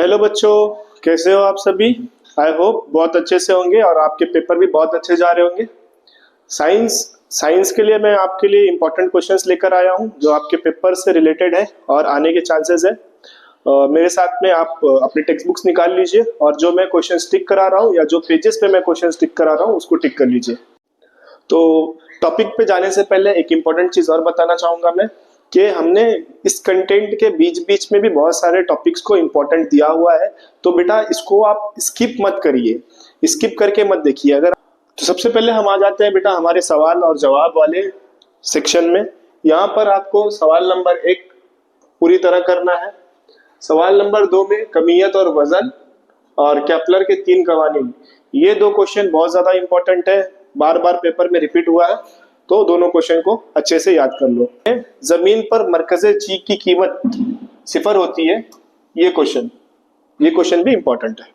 Hello बच्चों, कैसे हो आप सभी। आई होप बहुत अच्छे से होंगे और आपके पेपर भी बहुत अच्छे जा रहे होंगे। साइंस साइंस के लिए मैं आपके लिए इम्पोर्टेंट क्वेश्चंस लेकर आया हूं जो आपके पेपर से रिलेटेड है और आने के चांसेस है। मेरे साथ में आप अपनी टेक्स्ट बुक्स निकाल लीजिए और जो मैं क्वेश्चन टिक करा रहा हूँ या जो पेजेस पे मैं क्वेश्चन टिक करा रहा हूँ उसको टिक कर लीजिए। तो टॉपिक पे जाने से पहले एक इम्पोर्टेंट चीज और बताना चाहूंगा मैं कि हमने इस कंटेंट के बीच बीच में भी बहुत सारे टॉपिक्स को इम्पोर्टेंट दिया हुआ है। तो बेटा इसको आप स्किप मत करिए, स्किप करके मत देखिए। अगर तो सबसे पहले हम आ जाते हैं बेटा हमारे सवाल और जवाब वाले सेक्शन में। यहाँ पर आपको सवाल नंबर 1 पूरी तरह करना है। सवाल नंबर 2 में कमियत और वजन और केपलर के 3 कवानीन, ये दो क्वेश्चन बहुत ज्यादा इंपॉर्टेंट है, बार बार पेपर में रिपीट हुआ है, तो दोनों क्वेश्चन को अच्छे से याद कर लो। जमीन पर मरकजे ची की कीमत 0 होती है, ये क्वेश्चन भी इंपॉर्टेंट है।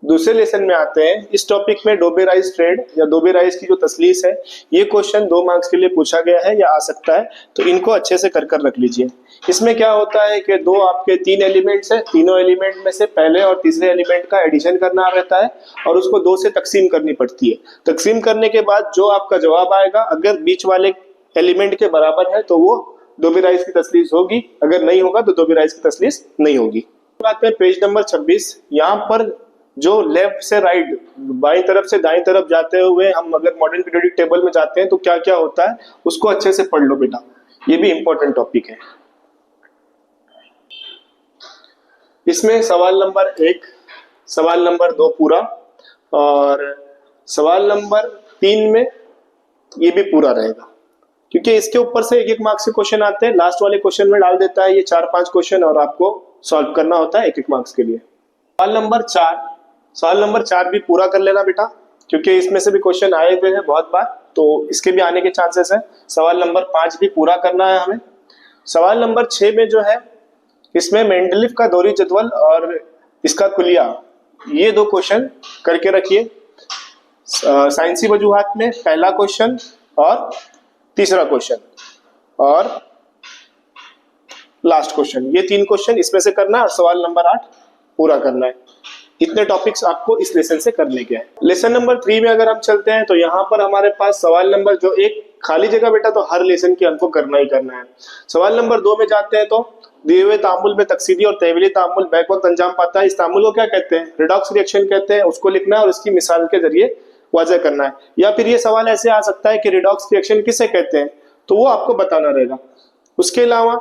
दूसरे लेसन में आते हैं। इस टॉपिक में डोबे राइस ट्रेड या डोबे राइस की जो तसलीस है, ये क्वेश्चन 2 मार्क्स के लिए पूछा गया है या आ सकता है, तो इनको अच्छे से कर रख लीजिए। इसमें क्या होता है कि दो आपके 3 एलिमेंट्स है, तीनों एलिमेंट में से पहले और तीसरे एलिमेंट का एडिशन करना रहता है और उसको 2 से तकसीम करनी पड़ती है। तकसीम करने के बाद जो आपका जवाब आएगा, अगर बीच वाले एलिमेंट के बराबर है तो वो डोबे राइस की तसलीस होगी, अगर नहीं होगा तो डोबे राइस की तसलीस नहीं होगी। बात है पेज नंबर 26। यहाँ पर जो लेफ्ट से राइट, बाई तरफ से दाई तरफ जाते हुए हम अगर मॉडर्न पीरियोडिक टेबल में जाते हैं तो क्या क्या होता है उसको अच्छे से पढ़ लो बेटा, ये भी इंपॉर्टेंट टॉपिक है। इसमें सवाल नंबर 1, सवाल नंबर 2 पूरा और सवाल नंबर 3 में ये भी पूरा रहेगा, क्योंकि इसके ऊपर से 1-1 मार्क्स के क्वेश्चन आते हैं। लास्ट वाले क्वेश्चन में डाल देता है ये 4-5 क्वेश्चन और आपको सॉल्व करना होता है 1-1 मार्क्स के लिए। सवाल नंबर 4 भी पूरा कर लेना बेटा, क्योंकि इसमें से भी क्वेश्चन आए हुए हैं बहुत बार, तो इसके भी आने के चांसेस है। सवाल नंबर 5 भी पूरा करना है हमें। सवाल नंबर 6 में जो है, इसमें मेंडलीफ का दोहरी जदवल और इसका कुलिया, ये 2 क्वेश्चन करके रखिए। साइंसी वजूहात में पहला क्वेश्चन और तीसरा क्वेश्चन और लास्ट क्वेश्चन, ये 3 क्वेश्चन इसमें से करना है और सवाल नंबर 8 पूरा करना है। इतने टॉपिक्स आपको इस लेसन से करने के हैं। लेसन नंबर 3 में अगर हम चलते हैं तो यहाँ पर हमारे पास सवाल नंबर जो 1 खाली जगह बेटा, तो हर लेसन के हमको करना ही करना है। सवाल नंबर 2 में जाते हैं तो दिए हुए तामुल में तकसीदी और तहवीली तामुल बैक वक्त अंजाम पाता है। इस तामुल को क्या कहते हैं? रिडॉक्स रिएक्शन कहते हैं। उसको लिखना है और उसकी मिसाल के जरिए वाज़ह करना है। या फिर ये सवाल ऐसे आ सकता है कि रिडॉक्स रिएक्शन किसे कहते हैं, तो वो आपको बताना रहेगा। उसके अलावा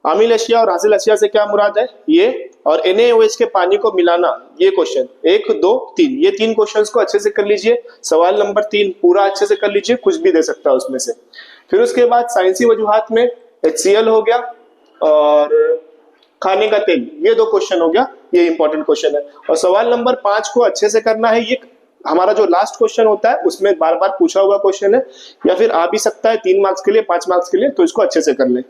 आमिल अशिया और हासिल अशिया से क्या मुराद है, ये और NaOH के पानी को मिलाना, ये क्वेश्चन 1, 2, 3, ये 3 क्वेश्चंस को अच्छे से कर लीजिए। सवाल नंबर 3 पूरा अच्छे से कर लीजिए, कुछ भी दे सकता है उसमें से। फिर उसके बाद साइंसी वजूहात में HCl हो गया और खाने का तेल, ये 2 क्वेश्चन हो गया, ये इंपॉर्टेंट क्वेश्चन है। और सवाल नंबर 5 को अच्छे से करना है। ये हमारा जो लास्ट क्वेश्चन होता है उसमें बार बार पूछा हुआ क्वेश्चन है, या फिर आ भी सकता है 3 मार्क्स के लिए, 5 मार्क्स के लिए, तो इसको अच्छे से कर ले।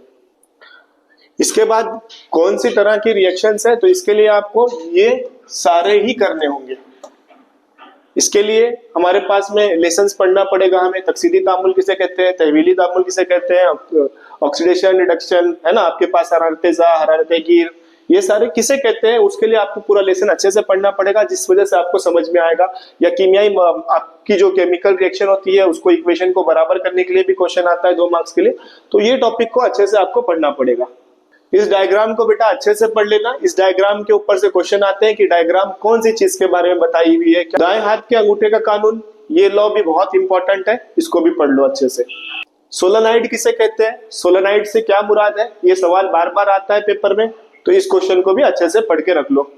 इसके बाद कौन सी तरह की रिएक्शंस है, तो इसके लिए आपको ये सारे ही करने होंगे। इसके लिए हमारे पास में लेसन्स पढ़ना पड़ेगा हमें। तकसीदी तामुल किसे कहते हैं, तहवीली तामुल किसे कहते हैं, ऑक्सीडेशन रिडक्शन है ना, आपके पास हरारते जा, हरारते गिर, ये सारे किसे कहते हैं, उसके लिए आपको पूरा लेसन अच्छे से पढ़ना पड़ेगा, जिस वजह से आपको समझ में आएगा। या कीमियाई आपकी जो केमिकल रिएक्शन होती है उसको इक्वेशन को बराबर करने के लिए भी क्वेश्चन आता है 2 मार्क्स के लिए, तो ये टॉपिक को अच्छे से आपको पढ़ना पड़ेगा। इस डायग्राम को बेटा अच्छे से पढ़ लेना। इस डायग्राम के ऊपर से क्वेश्चन आते हैं कि डायग्राम कौन सी चीज के बारे में बताई हुई है। दाएं हाथ के अंगूठे का कानून, ये लॉ भी बहुत इंपॉर्टेंट है, इसको भी पढ़ लो अच्छे से। सोलेनाइड किसे कहते हैं, सोलेनाइड से क्या मुराद है, ये सवाल बार बार आता है पेपर में, तो इस क्वेश्चन को भी अच्छे से पढ़ के रख लो।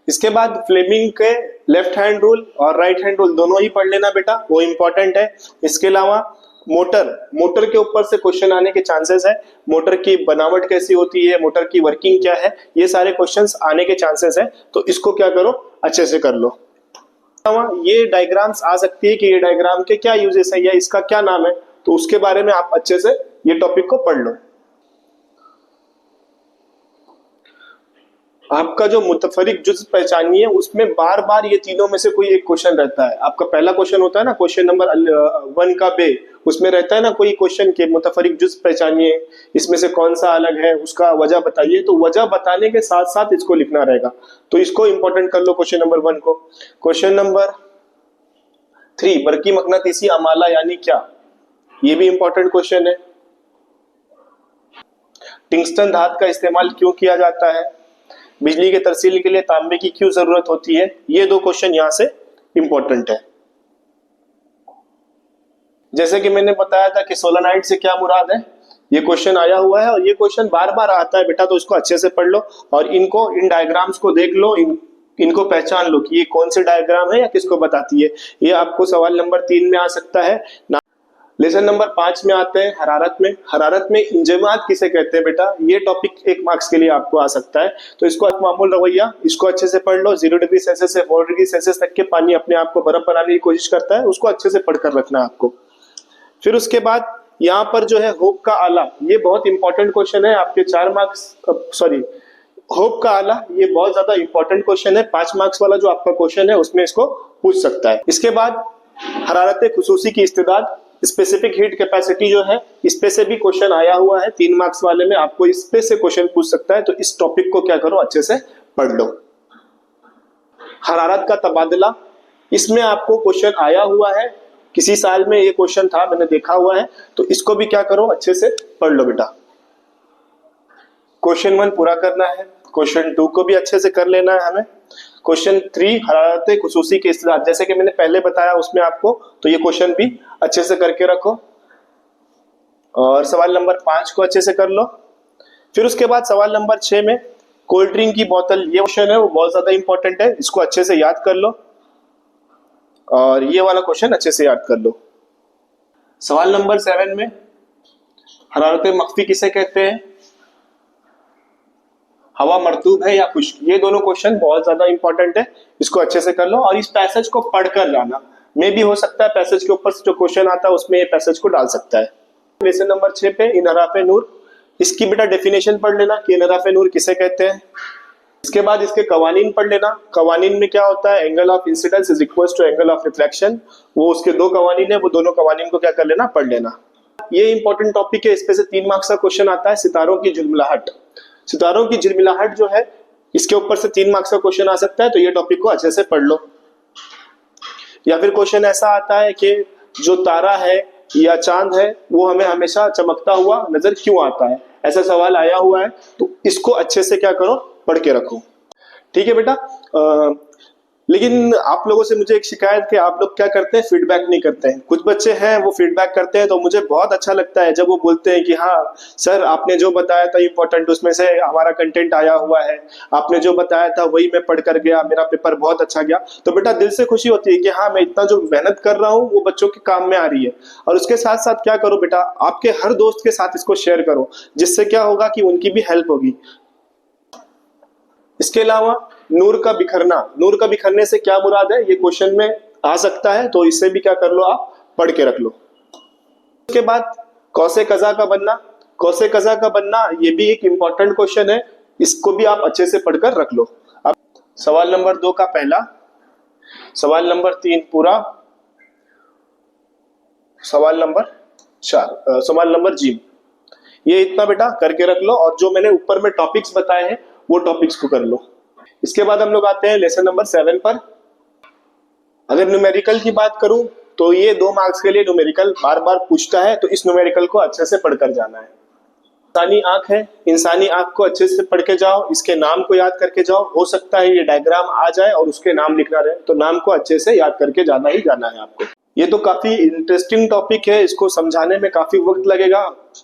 इसके बाद फ्लेमिंग के लेफ्ट हैंड रूल और राइट हैंड रूल दोनों ही पढ़ लेना बेटा, वो इंपॉर्टेंट है। इसके अलावा मोटर के ऊपर से क्वेश्चन आने के चांसेस है। मोटर की बनावट कैसी होती है, मोटर की वर्किंग क्या है, ये सारे क्वेश्चंस आने के चांसेस है, तो इसको क्या करो, अच्छे से कर लो। ये डायग्राम्स आ सकती है कि ये डायग्राम के क्या यूजेस है या इसका क्या नाम है, तो उसके बारे में आप अच्छे से ये टॉपिक को पढ़ लो। आपका जो मुतफरिक जुज़ पहचानिए, उसमें बार बार ये तीनों में से कोई एक क्वेश्चन रहता है। आपका पहला क्वेश्चन होता है ना, क्वेश्चन नंबर 1 का बे, उसमें रहता है ना कोई क्वेश्चन के मुतफरिक जुज़ पहचानिए, इसमें से कौन सा अलग है, उसका वजह बताइए। तो वजह बताने के साथ साथ इसको लिखना रहेगा। तो इसको इंपॉर्टेंट कर लो क्वेश्चन नंबर 1 को। क्वेश्चन नंबर 3, बरकी मकनातीसी अमाला यानी क्या, ये भी इंपॉर्टेंट क्वेश्चन है। टंगस्टन धातु का इस्तेमाल क्यों किया जाता है, बिजली के तरसील के लिए तांबे की क्यों जरूरत होती है, ये 2 क्वेश्चन यहां से इंपॉर्टेंट है। जैसे कि मैंने बताया था कि सोलेनाइड से क्या मुराद है, ये क्वेश्चन आया हुआ है और ये क्वेश्चन बार बार आता है बेटा, तो इसको अच्छे से पढ़ लो और इन डायग्राम्स को देख लो, इनको पहचान लो कि ये कौन से डायग्राम है या किसको बताती है। ये आपको सवाल नंबर 3 में आ सकता है। लेसन नंबर 5 में आते हैं हरारत में। हरारत में इंजमात किसे कहते हैं बेटा, ये टॉपिक 1 मार्क्स के लिए आपको आ सकता है। तो इसको मामूल रवैया, इसको अच्छे से पढ़ लो। 0 डिग्री सेल्सियस से 4 डिग्री सेल्सियस तक के पानी अपने आप को बर्फ बनाने की कोशिश करता है, उसको अच्छे से पढ़कर रखना है आपको। फिर उसके बाद यहाँ पर जो है होप का आला, ये बहुत इंपॉर्टेंट क्वेश्चन है आपके 4 मार्क्स, सॉरी होप का आला, ये बहुत ज्यादा इंपॉर्टेंट क्वेश्चन है। 5 मार्क्स वाला जो आपका क्वेश्चन है उसमें इसको पूछ सकता है। इसके बाद हरारत खुसूसी की इस्तेदाद, स्पेसिफिक हीट कैपेसिटी जो है, इस पे से भी क्वेश्चन आया हुआ है 3 मार्क्स वाले में, आपको इस पे से क्वेश्चन पूछ सकता है। तो इस टॉपिक को क्या करो, अच्छे से पढ़ लो। हरारत का तबादला, इसमें आपको क्वेश्चन आया हुआ है, किसी साल में ये क्वेश्चन था, मैंने देखा हुआ है। तो इसको भी क्या करो, अच्छे से पढ़ लो बेटा। क्वेश्चन 1 पूरा करना है, क्वेश्चन 2 को भी अच्छे से कर लेना है हमें। क्वेश्चन 3 हरारत खुसूसी की इस्तिलाह, जैसे कि मैंने पहले बताया उसमें आपको, तो ये क्वेश्चन भी अच्छे से करके रखो। और सवाल नंबर 5 को अच्छे से कर लो। फिर उसके बाद सवाल नंबर 6 में कोल्ड ड्रिंक की बोतल, ये क्वेश्चन है वो बहुत ज्यादा इंपॉर्टेंट है, इसको अच्छे से याद कर लो और ये वाला क्वेश्चन अच्छे से याद कर लो। सवाल नंबर 7 में हरारत मख्फी किसे कहते हैं, हवा मरतूब है या खुश्क, ये दोनों क्वेश्चन बहुत ज्यादा इंपॉर्टेंट है, इसको अच्छे से कर लो और इस पैसेज को पढ़कर जाना। मे भी हो सकता है पैसेज के ऊपर से जो क्वेश्चन आता है उसमें ये पैसेज को डाल सकता है। लेसन नंबर 6 पे इनहराफ नूर, इसकी बेटा डेफिनेशन पढ़ लेना कि इनहराफ नूर किसे कहते हैं। इसके बाद इसके कवानीन पढ़ लेना। कवानीन में क्या होता है, angle of incidence is equal to angle of reflection, वो उसके 2 कवानीन है, वो दोनों कवानीन को क्या कर लेना, पढ़ लेना। ये इंपॉर्टेंट टॉपिक है, इस पे से 3 मार्क्स का क्वेश्चन आता है, सितारों की झिलमिलाहट। सितारों की झिलमिलाहट जो है, इसके ऊपर से 3 मार्क्स का क्वेश्चन आ सकता है, तो ये टॉपिक को अच्छे से पढ़ लो। या फिर क्वेश्चन ऐसा आता है कि जो तारा है या चांद है वो हमें हमेशा चमकता हुआ नजर क्यों आता है, ऐसा सवाल आया हुआ है, तो इसको अच्छे से क्या करो, पढ़ के रखो। ठीक है बेटा। लेकिन आप लोगों से मुझे एक शिकायत कि आप लोग क्या करते हैं, फीडबैक नहीं करते हैं। कुछ बच्चे हैं वो फीडबैक करते हैं, तो मुझे बहुत अच्छा लगता है जब वो बोलते हैं कि हाँ सर आपने जो बताया था इंपॉर्टेंट, उसमें से हमारा कंटेंट आया हुआ है, आपने जो बताया था वही मैं पढ़ कर गया, मेरा पेपर बहुत अच्छा गया। तो बेटा दिल से खुशी होती है कि हाँ मैं इतना जो मेहनत कर रहा हूँ वो बच्चों के काम में आ रही है। और उसके साथ साथ क्या करो बेटा, आपके हर दोस्त के साथ इसको शेयर करो, जिससे क्या होगा कि उनकी भी हेल्प होगी। इसके अलावा नूर का बिखरना, नूर का बिखरने से क्या मुराद है, ये क्वेश्चन में आ सकता है, तो इससे भी क्या कर लो, आप पढ़ के रख लो। उसके बाद कौसे कज़ा का बनना, कौसे कज़ा का बनना ये भी एक इंपॉर्टेंट क्वेश्चन है, इसको भी आप अच्छे से पढ़कर रख लो। अब सवाल नंबर 2 का पहला, सवाल नंबर 3 पूरा, सवाल नंबर 4, सवाल नंबर जी, ये इतना बेटा करके रख लो। और जो मैंने ऊपर में टॉपिक्स बताए हैं वो टॉपिक्स को कर लो। इसके बाद हम लोग आते हैं लेसन नंबर 7 पर। अगर न्यूमेरिकल की बात करूं तो ये 2 मार्क्स के लिए न्यूमेरिकल बार बार पूछता है, तो इस न्यूमेरिकल को अच्छे से पढ़कर जाना है। इंसानी आंख है, इंसानी आंख को अच्छे से पढ़ के जाओ, इसके नाम को याद करके जाओ। हो सकता है ये डायग्राम आ जाए और उसके नाम लिखना रहे, तो नाम को अच्छे से याद करके जाना ही जाना है आपको। ये तो काफी इंटरेस्टिंग टॉपिक है, इसको समझाने में काफी वक्त लगेगा,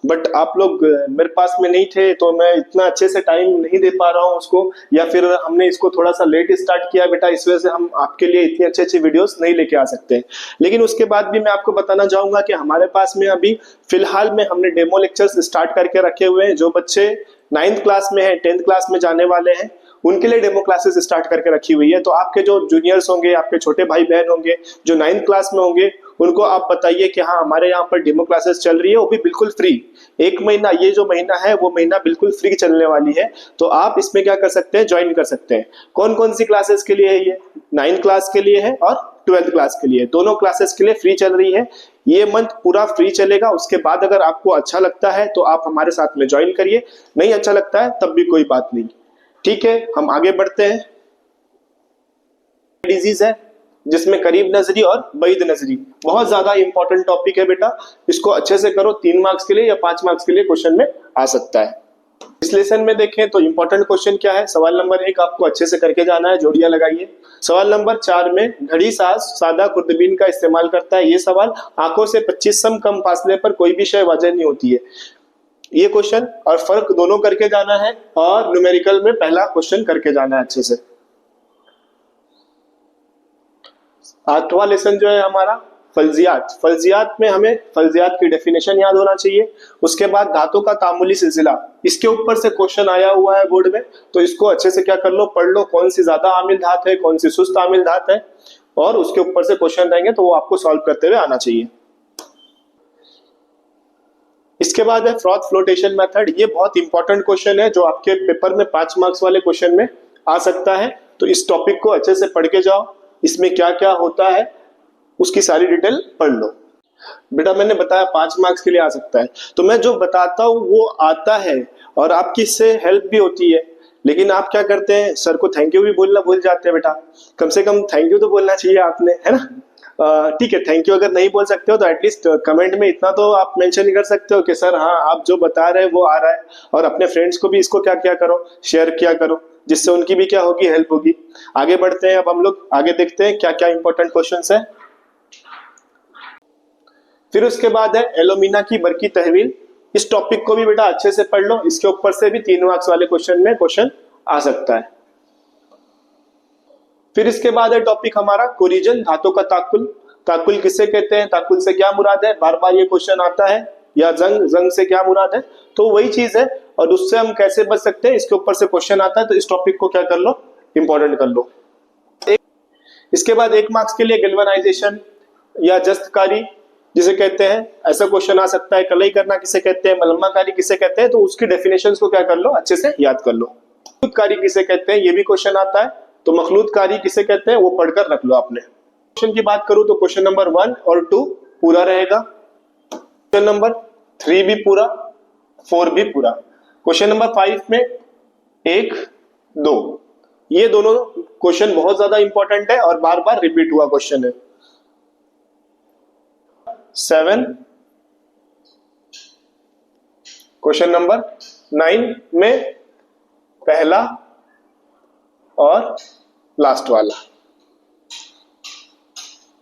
बट आप लोग मेरे पास में नहीं थे तो मैं इतना अच्छे से टाइम नहीं दे पा रहा हूँ उसको, या फिर हमने इसको थोड़ा सा लेट स्टार्ट किया बेटा, इस वजह से हम आपके लिए इतनी अच्छी अच्छी वीडियोस नहीं लेके आ सकते। लेकिन उसके बाद भी मैं आपको बताना चाहूंगा कि हमारे पास में अभी फिलहाल में हमने डेमो लेक्चर्स स्टार्ट करके रखे हुए हैं। जो बच्चे 9th क्लास में है, 10th क्लास में जाने वाले हैं, उनके लिए डेमो क्लासेस स्टार्ट करके रखी हुई है। तो आपके जो जूनियर्स होंगे, आपके छोटे भाई बहन होंगे जो 9th क्लास में होंगे, उनको आप बताइए कि हाँ हमारे यहाँ पर डेमो क्लासेस चल रही है, वो भी बिल्कुल फ्री। 1 महीना, ये जो महीना है वो महीना बिल्कुल फ्री चलने वाली है। तो आप इसमें क्या कर सकते हैं, ज्वाइन कर सकते हैं। कौन कौन सी क्लासेस के लिए है ये? 9th क्लास के लिए है और 12th क्लास के लिए, दोनों क्लासेस के लिए फ्री चल रही है। ये मंथ पूरा फ्री चलेगा। उसके बाद अगर आपको अच्छा लगता है तो आप हमारे साथ में ज्वाइन करिए, नहीं अच्छा लगता है तब भी कोई बात नहीं। ठीक है, हम आगे बढ़ते हैं। डिजीज है जिसमें करीब नजरी और बैद नजरी, बहुत ज्यादा इंपॉर्टेंट टॉपिक है बेटा, इसको अच्छे से करो। 3 मार्क्स के लिए या 5 मार्क्स के लिए क्वेश्चन में आ सकता है। इस लेसन में देखें तो इंपॉर्टेंट क्वेश्चन क्या है। सवाल नंबर 1 आपको अच्छे से करके जाना है, जोड़ियां लगाइए। सवाल नंबर 4 में घड़ी साज सादा खुर्दबीन का इस्तेमाल करता है। ये सवाल, आंखों से 25 सम कम फासले पर कोई भी शय वाज़ेह नहीं होती है, ये क्वेश्चन, और फर्क दोनों करके जाना है और न्यूमेरिकल में पहला क्वेश्चन करके जाना है अच्छे से। 8वां लेसन जो है हमारा फल्जियात। फल्जियात में हमें फल्जियात की डेफिनेशन याद होना चाहिए। उसके बाद धातु का तामुली सिलसिला, इसके ऊपर से क्वेश्चन आया हुआ है बोर्ड में, तो इसको अच्छे से क्या कर लो, पढ़ लो, कौन सी ज्यादा आमिल धात है, कौन सी सुस्त आमिल धात है, और उसके ऊपर से क्वेश्चन रहेंगे तो वो आपको सॉल्व करते हुए आना चाहिए। इसके बाद है फ्रॉथ फ्लोटेशन मेथड। ये बहुत इंपॉर्टेंट क्वेश्चन है जो आपके पेपर में 5 मार्क्स वाले क्वेश्चन में आ सकता है। तो इस टॉपिक को अच्छे से पढ़ के जाओ, इसमें क्या क्या होता है उसकी सारी डिटेल पढ़ लो। बेटा मैंने बताया 5 मार्क्स के लिए आ सकता है, तो मैं जो बताता हूँ वो आता है और आपकी इससे हेल्प भी होती है। लेकिन आप क्या करते हैं, सर को थैंक यू भी बोलना भूल जाते हैं। बेटा कम से कम थैंक यू तो बोलना चाहिए आपने, है ना। ठीक है, थैंक यू अगर नहीं बोल सकते हो तो एटलीस्ट कमेंट में इतना तो आप मेंशन कर सकते हो कि सर हाँ आप जो बता रहे हैं वो आ रहा है, और अपने फ्रेंड्स को भी इसको क्या क्या करो, शेयर किया करो, जिससे उनकी भी क्या होगी, हेल्प होगी। आगे बढ़ते हैं, अब हम लोग आगे देखते हैं क्या क्या इंपॉर्टेंट क्वेश्चंस है। फिर उसके बाद है एलोमिना की बरकी तहवील। इस टॉपिक को भी बेटा अच्छे से पढ़ लो, इसके ऊपर से भी 3 मार्क्स वाले क्वेश्चन में क्वेश्चन आ सकता है। फिर इसके बाद है टॉपिक हमारा कोरिजन, धातु का ताकुल। ताकुल किसे कहते हैं, ताकुल से क्या मुराद है, बार बार ये क्वेश्चन आता है। या जंग, जंग से क्या मुराद है, तो वही चीज है, और उससे हम कैसे बच सकते हैं इसके ऊपर से क्वेश्चन आता है। तो इस टॉपिक को क्या कर लो, इंपॉर्टेंट कर लो। इसके बाद 1 मार्क्स के लिए गैल्वेनाइजेशन या जस्तकारी जिसे कहते हैं, ऐसा क्वेश्चन आ सकता है। कलई करना किसे कहते हैं, मलम्माकारी किसे कहते हैं, तो उसकी डेफिनेशंस को क्या कर लो, अच्छे से याद कर लो। मखलूतकारी किसे कहते हैं, ये भी क्वेश्चन आता है, तो मखलूतकारी किसे कहते हैं वो पढ़कर रख लो आपने। क्वेश्चन की बात करूं तो क्वेश्चन नंबर 1 और 2 पूरा रहेगा, क्वेश्चन नंबर 3 भी पूरा, 4 भी पूरा। क्वेश्चन नंबर 5 में 1, 2, ये दोनों क्वेश्चन बहुत ज्यादा इंपॉर्टेंट है और बार बार रिपीट हुआ क्वेश्चन है। 7, क्वेश्चन नंबर 9 में पहला और लास्ट वाला,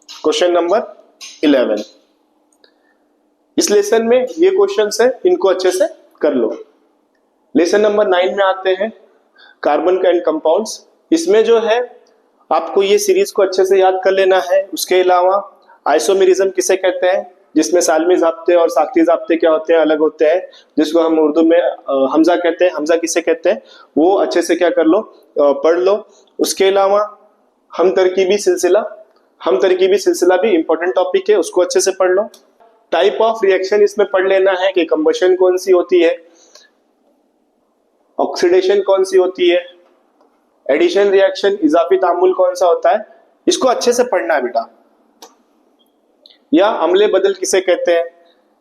क्वेश्चन नंबर 11। इस लेसन में ये क्वेश्चंस है, इनको अच्छे से कर लो। लेसन नंबर 9 में आते हैं कार्बन एंड कंपाउंड्स। इसमें जो है आपको ये सीरीज को अच्छे से याद कर लेना है। उसके अलावा आइसोमेरिज्म किसे कहते हैं, जिसमें सालमी ज़ाब्ते और साख्ती ज़ाब्ते क्या होते हैं, अलग होते हैं, जिसको हम उर्दू में हमजा कहते हैं। हमजा किसे कहते हैं वो अच्छे से क्या कर लो, पढ़ लो। उसके अलावा हम तरकीबी सिलसिला भी इंपॉर्टेंट टॉपिक है, उसको अच्छे से पढ़ लो। टाइप ऑफ रिएक्शन इसमें पढ़ लेना है कि कंबशन कौन सी होती है, ऑक्सीडेशन कौन सी होती है, एडिशन रिएक्शन इजाफी तामुल कौन सा होता है, इसको अच्छे से पढ़ना है बेटा। या अम्ले बदल किसे कहते हैं,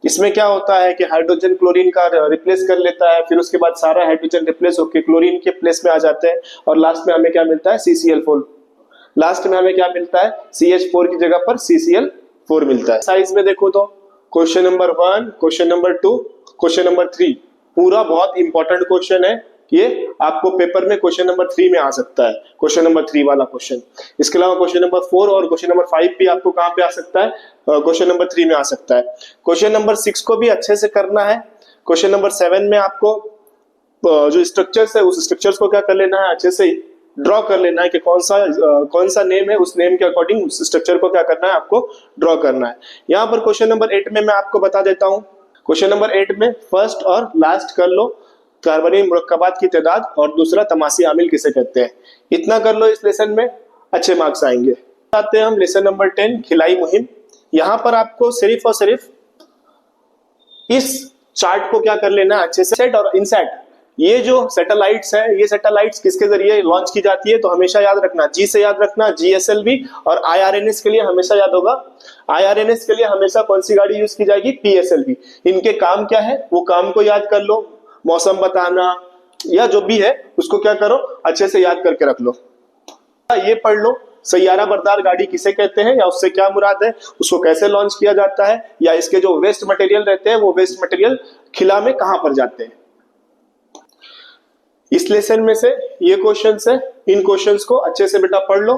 इसमें क्या होता है कि हाइड्रोजन क्लोरीन का रिप्लेस कर लेता है, फिर उसके बाद सारा हाइड्रोजन रिप्लेस होकर क्लोरीन के प्लेस में आ जाते हैं, और लास्ट में हमें क्या मिलता है, CCl4। लास्ट में हमें क्या मिलता है, CH4 की जगह पर CCl4 मिलता है। साइज में देखो तो question number 1, question number 2, question number 3 पूरा बहुत इंपॉर्टेंट क्वेश्चन है। ये आपको पेपर में क्वेश्चन नंबर 3 में आ सकता है, क्वेश्चन नंबर 3 वाला क्वेश्चन। इसके अलावा क्वेश्चन नंबर 4 और क्वेश्चन नंबर 5 भी आपको कहां पे आ सकता है, क्वेश्चन नंबर 3 में आ सकता है। क्वेश्चन नंबर 6 को भी अच्छे से करना है। क्वेश्चन नंबर 7 में आपको जो स्ट्रक्चर्स है उस स्ट्रक्चर्स को क्या कर लेना है, अच्छे से ड्रॉ कर लेना है कि कौन सा नेम है, उस नेम के अकॉर्डिंग उस स्ट्रक्चर को क्या करना है, आपको ड्रॉ करना है। यहाँ पर क्वेश्चन नंबर 8 में मैं आपको बता देता हूँ। क्वेश्चन नंबर 8 में फर्स्ट और लास्ट कर लो, कार्बनिक मुरक्कबात की तादाद और दूसरा तमासी आमिल किसे कहते हैं। इतना कर लो इस लेसन में, अच्छे मार्क्स आएंगे। आते हैं हम लेसन नंबर 10 खिलाई मुहिम। यहाँ पर आपको सिर्फ और सिर्फ इस चार्ट को क्या कर लेना है अच्छे से, सेट और इनसेट। ये जो सैटेलाइट्स है, ये सैटेलाइट्स किसके जरिए लॉन्च की जाती है, तो हमेशा याद रखना, जी से याद रखना, GSLV। और IRNS के लिए हमेशा याद होगा, IRNS के लिए हमेशा कौन सी गाड़ी यूज की जाएगी, PSLV। इनके काम क्या है वो काम को याद कर लो, मौसम बताना या जो भी है उसको क्या करो अच्छे से याद करके रख लो। ये पढ़ लो सैयारा बरदार गाड़ी किसे कहते हैं या उससे क्या मुराद है, उसको कैसे लॉन्च किया जाता है, या इसके जो वेस्ट मटेरियल रहते हैं वो वेस्ट मटेरियल खिला में कहां पर जाते हैं। इस लेसन में से ये क्वेश्चंस है, इन क्वेश्चंस को अच्छे से बेटा पढ़ लो।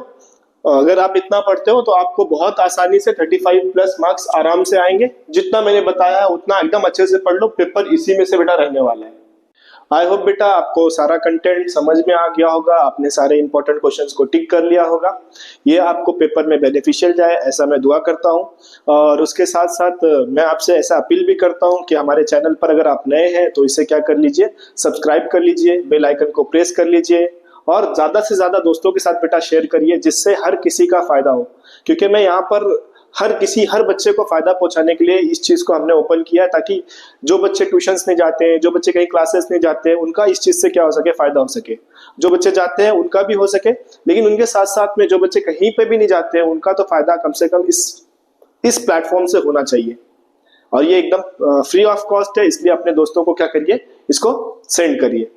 अगर आप इतना पढ़ते हो तो आपको बहुत आसानी से 35 प्लस मार्क्स आराम से आएंगे। जितना मैंने बताया है उतना एकदम अच्छे से पढ़ लो, पेपर इसी में से बेटा रहने वाला है। आई होप बेटा आपको सारा कंटेंट समझ में आ गया होगा, आपने सारे इंपॉर्टेंट क्वेश्चंस को टिक कर लिया होगा। ये आपको पेपर में बेनिफिशियल जाए ऐसा मैं दुआ करता हूँ। और उसके साथ साथ मैं आपसे ऐसा अपील भी करता हूँ कि हमारे चैनल पर अगर आप नए हैं तो इसे क्या कर लीजिए, सब्सक्राइब कर लीजिए, बेल आइकन को प्रेस कर लीजिए और ज्यादा से ज्यादा दोस्तों के साथ बेटा शेयर करिए, जिससे हर किसी का फायदा हो। क्योंकि मैं यहाँ पर हर बच्चे को फायदा पहुंचाने के लिए इस चीज को हमने ओपन किया है, ताकि जो बच्चे ट्यूशंस नहीं जाते हैं, जो बच्चे कहीं क्लासेस नहीं जाते हैं, उनका इस चीज से क्या हो सके, फायदा हो सके। जो बच्चे जाते हैं उनका भी हो सके, लेकिन उनके साथ साथ में जो बच्चे कहीं पे भी नहीं जाते हैं उनका तो फायदा कम से कम इस प्लेटफॉर्म से होना चाहिए। और ये एकदम फ्री ऑफ कॉस्ट है, इसलिए अपने दोस्तों को क्या करिए, इसको सेंड करिए।